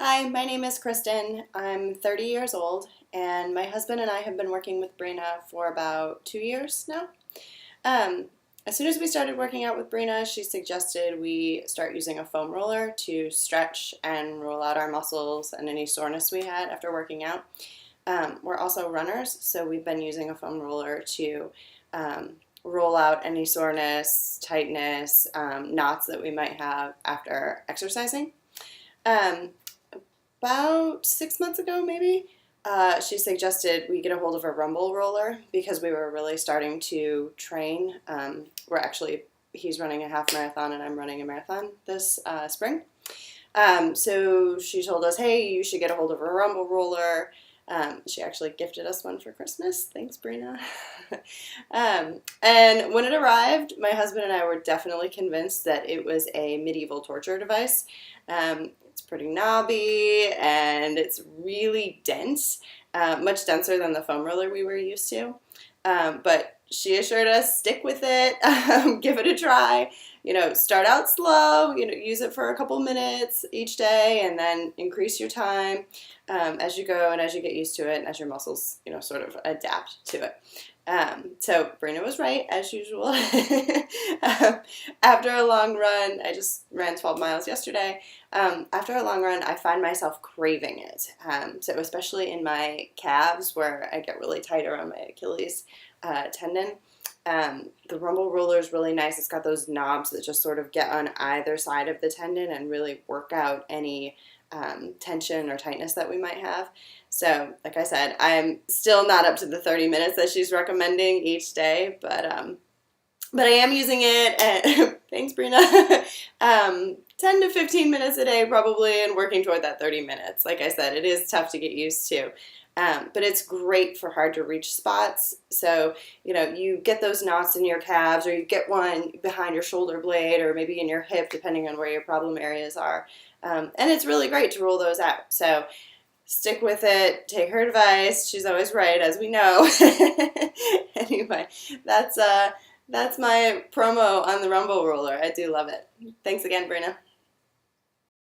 Hi, my name is Kristen. I'm 30 years old, and my husband and I have been working with Brina for about 2 years now. Um, as soon as we started working out with Brina, she suggested we start using a foam roller to stretch and roll out our muscles and any soreness we had after working out. We're also runners, so we've been using a foam roller to roll out any soreness, tightness, knots that we might have after exercising. Um, about 6 months ago, maybe, she suggested we get a hold of a rumble roller because we were really starting to train. He's running a half marathon and I'm running a marathon this spring. So she told us, hey, you should get a hold of a rumble roller. She actually gifted us one for Christmas. Thanks, Brina. And when it arrived, my husband and I were definitely convinced that it was a medieval torture device. It's pretty knobby and it's really dense, much denser than the foam roller we were used to. But she assured us, stick with it, give it a try. Start out slow, use it for a couple minutes each day and then increase your time as you go and as you get used to it and as your muscles, sort of adapt to it. So Brina was right, as usual. After a long run, I just ran 12 miles yesterday. After a long run, I find myself craving it. So especially in my calves where I get really tight around my Achilles tendon. The rumble roller is really nice. It's got those knobs that just sort of get on either side of the tendon and really work out any tension or tightness that we might have. So, like I said, I'm still not up to the 30 minutes that she's recommending each day, but I am using it, and thanks, Brina, 10 to 15 minutes a day probably, and working toward that 30 minutes. Like I said, it is tough to get used to. But it's great for hard to reach spots. So, you get those knots in your calves or you get one behind your shoulder blade or maybe in your hip, depending on where your problem areas are. And it's really great to roll those out. So stick with it. Take her advice. She's always right, as we know. Anyway, that's my promo on the Rumble Roller. I do love it. Thanks again, Brina.